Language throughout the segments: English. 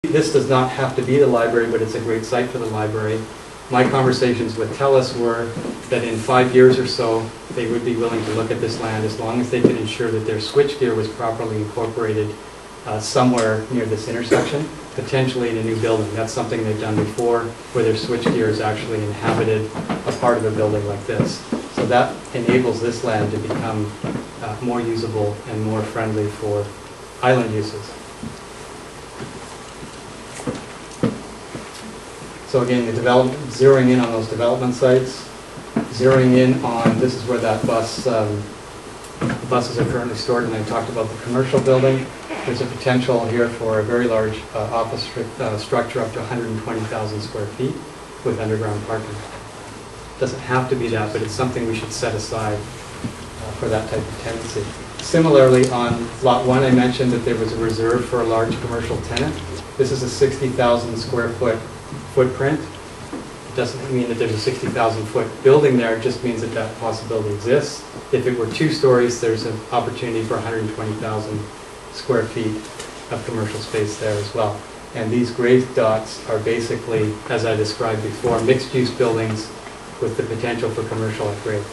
This does not have to be the library, but it's a great site for the library. My conversations with TELUS were that in 5 years or so, they would be willing to look at this land as long as they could ensure that their switchgear was properly incorporated somewhere near this intersection, potentially in a new building. That's something they've done before, where their switchgear is actually inhabited a part of a building like this. So that enables this land to become more usable and more friendly for island uses. So again, the development, zeroing in on those development sites, zeroing in on, this is where that buses are currently stored, and I talked about the commercial building. There's a potential here for a very large office structure up to 120,000 square feet with underground parking. Doesn't have to be that, but it's something we should set aside for that type of tenancy. Similarly, on Lot 1, I mentioned that there was a reserve for a large commercial tenant. This is a 60,000 square foot footprint. It doesn't mean that there's a 60,000 foot building there, it just means that that possibility exists. If it were 2 stories, there's an opportunity for 120,000 square feet of commercial space there as well. And these gray dots are basically, as I described before, mixed-use buildings with the potential for commercial at grade.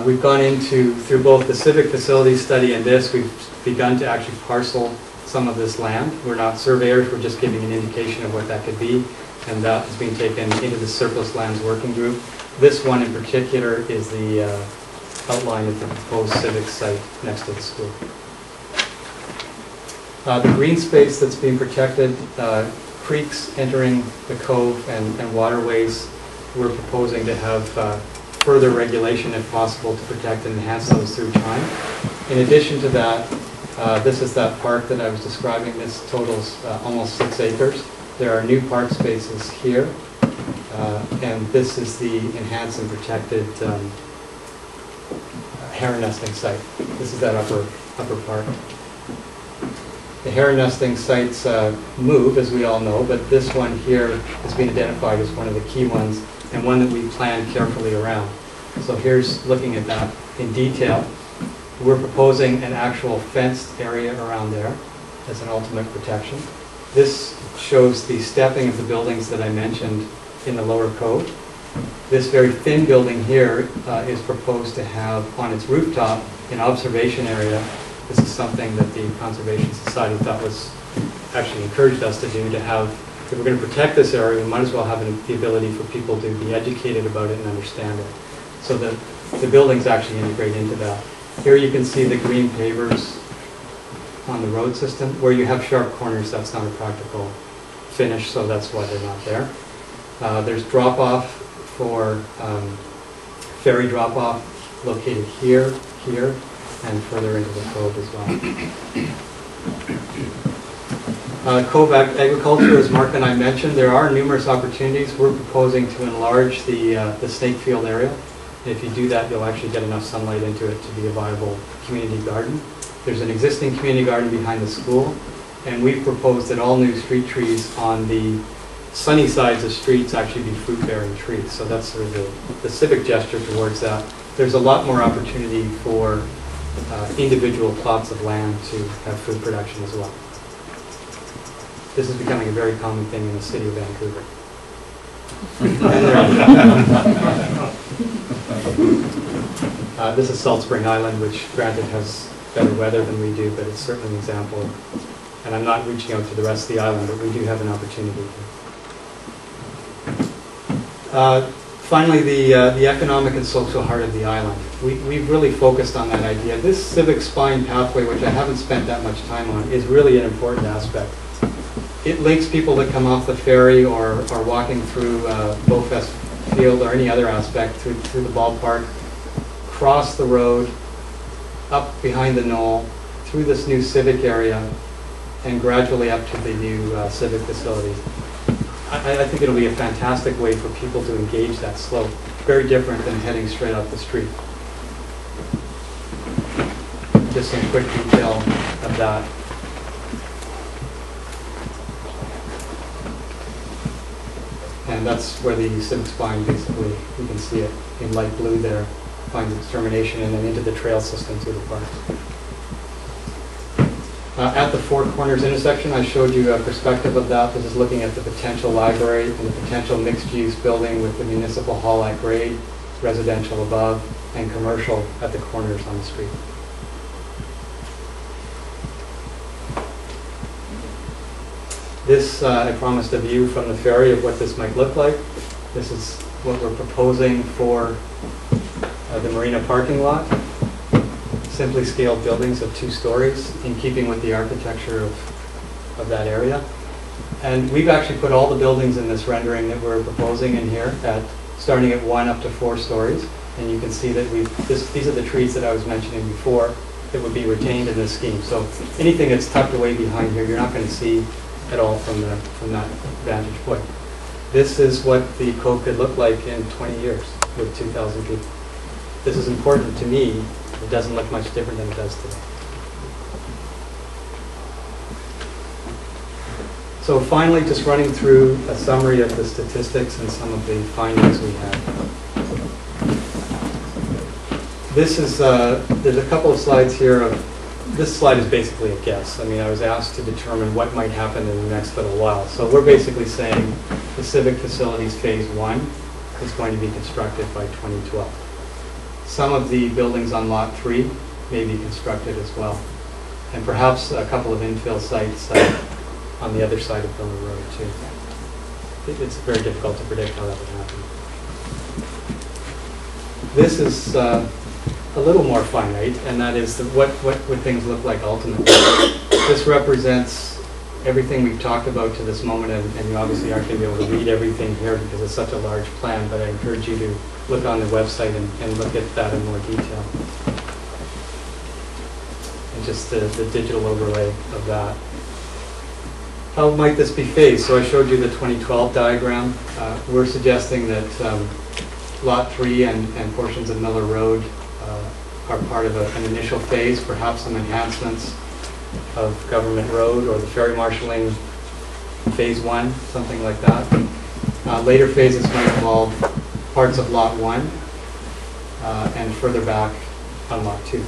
We've gone through both the civic facilities study and this, we've begun to actually parcel some of this land. We're not surveyors, we're just giving an indication of what that could be, and that is being taken into the surplus lands working group. This one in particular is the outline of the proposed civic site next to the school. The green space that's being protected, creeks entering the cove and waterways, we're proposing to have further regulation if possible to protect and enhance those through time. In addition to that, this is that park that I was describing. This totals almost 6 acres. There are new park spaces here, and this is the enhanced and protected heron nesting site. This is that upper part. The heron nesting sites move, as we all know, but this one here has been identified as one of the key ones and one that we plan carefully around. So here's looking at that in detail. We're proposing an actual fenced area around there as an ultimate protection. This shows the stepping of the buildings that I mentioned in the lower cove. This very thin building here is proposed to have on its rooftop an observation area. This is something that the Conservation Society thought was actually encouraged us to do, to have, if we're going to protect this area, we might as well have the ability for people to be educated about it and understand it. So the buildings actually integrate into that. Here you can see the green pavers on the road system. Where you have sharp corners, that's not a practical finish, so that's why they're not there. There's drop-off for ferry drop-off located here, and further into the cove as well. Cove agriculture, as Mark and I mentioned, there are numerous opportunities. We're proposing to enlarge the snake field area. If you do that, you'll actually get enough sunlight into it to be a viable community garden. There's an existing community garden behind the school, and we've proposed that all new street trees on the sunny sides of streets actually be fruit-bearing trees. So that's sort of the civic gesture towards that. There's a lot more opportunity for individual plots of land to have food production as well. This is becoming a very common thing in the city of Vancouver. This is Salt Spring Island, which granted has better weather than we do, but it's certainly an example. And I'm not reaching out to the rest of the island, but we do have an opportunity here. Finally, the economic and social heart of the island. We've really focused on that idea. This civic spine pathway, which I haven't spent that much time on, is really an important aspect. It links people that come off the ferry or are walking through Beaufest Field or any other aspect through the ballpark, cross the road, up behind the knoll, through this new civic area, and gradually up to the new civic facilities. I think it'll be a fantastic way for people to engage that slope. Very different than heading straight up the street. Just some quick detail of that. And that's where the civic spine, basically, you can see it in light blue there, finds its termination and then into the trail system through the park. At the Four Corners intersection, I showed you a perspective of that. This is looking at the potential library and the potential mixed-use building with the municipal hall at grade, residential above, and commercial at the corners on the street. This, I promised a view from the ferry of what this might look like. This is what we're proposing for the marina parking lot. Simply scaled buildings of 2 stories in keeping with the architecture of that area. And we've actually put all the buildings in this rendering that we're proposing in here, starting at 1 up to 4 stories. And you can see that these are the trees that I was mentioning before that would be retained in this scheme. So anything that's tucked away behind here, you're not going to see at all from that vantage point. This is what the Cove could look like in 20 years with 2,000 people. This is important to me. It doesn't look much different than it does today. So finally, just running through a summary of the statistics and some of the findings we had. This is, there's a couple of slides here. This slide is basically a guess. I mean, I was asked to determine what might happen in the next little while. So we're basically saying the civic facilities phase 1 is going to be constructed by 2012. Some of the buildings on lot 3 may be constructed as well. And perhaps a couple of infill sites on the other side of Miller Road too. It's very difficult to predict how that would happen. This is a little more finite, and that is what would things look like ultimately. This represents everything we've talked about to this moment, and you obviously aren't going to be able to read everything here because it's such a large plan, but I encourage you to look on the website and look at that in more detail. And just the digital overlay of that. How might this be phased? So I showed you the 2012 diagram. We're suggesting that Lot 3 and portions of Miller Road are part of an initial phase, perhaps some enhancements of Government Road or the ferry marshalling phase 1, something like that. Later phases might involve parts of Lot 1 and further back on Lot 2.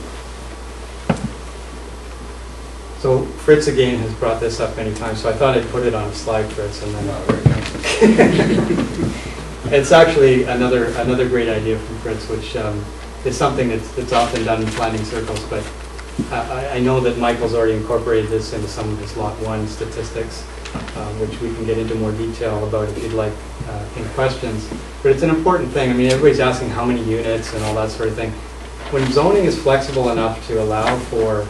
So Fritz again has brought this up many times, so I thought I'd put it on a slide, Fritz, and then it's actually another great idea from Fritz, which is something that's often done in planning circles, but I know that Michael's already incorporated this into some of his Lot 1 statistics, which we can get into more detail about if you'd like in questions. But it's an important thing. I mean, everybody's asking how many units and all that sort of thing. When zoning is flexible enough to allow for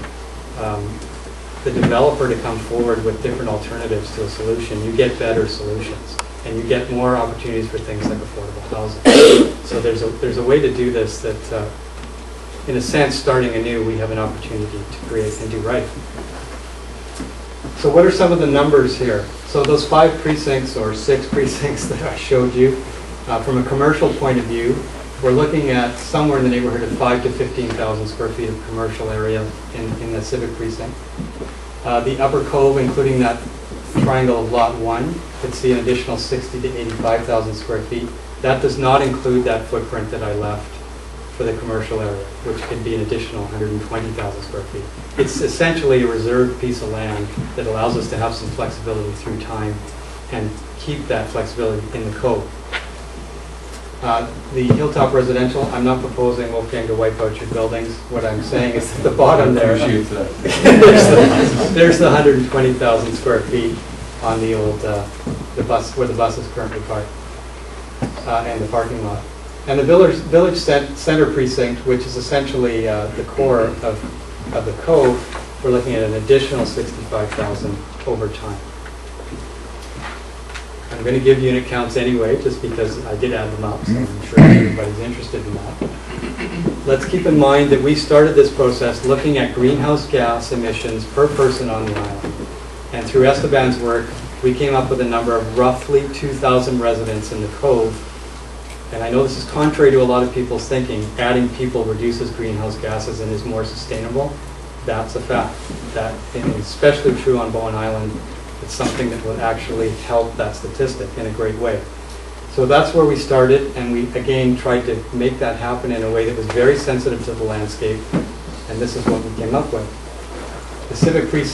the developer to come forward with different alternatives to a solution, you get better solutions. And you get more opportunities for things like affordable housing. So there's a way to do this that, in a sense, starting anew, we have an opportunity to create and do right. So what are some of the numbers here? So those 5 precincts or 6 precincts that I showed you, from a commercial point of view, we're looking at somewhere in the neighborhood of 5,000 to 15,000 square feet of commercial area in the civic precinct. The Upper Cove, including that triangle of Lot 1, could see an additional 60,000 to 85,000 square feet. That does not include that footprint that I left for the commercial area, which could be an additional 120,000 square feet. It's essentially a reserved piece of land that allows us to have some flexibility through time and keep that flexibility in the Cove. The Hilltop Residential, I'm not proposing Wolfgang to wipe out your buildings. What I'm saying is at the bottom there, there's the 120,000 square feet on the old, the bus, where the bus is currently parked, and the parking lot. And the village center precinct, which is essentially the core of the Cove, we're looking at an additional 65,000 over time. I'm going to give unit counts anyway, just because I did add them up, so I'm sure everybody's interested in that. Let's keep in mind that we started this process looking at greenhouse gas emissions per person on the island. And through Esteban's work, we came up with a number of roughly 2,000 residents in the Cove. And I know this is contrary to a lot of people's thinking. Adding people reduces greenhouse gases and is more sustainable. That's a fact. That is especially true on Bowen Island. It's something that will actually help that statistic in a great way. So that's where we started, and we again tried to make that happen in a way that was very sensitive to the landscape, and this is what we came up with. The civic precinct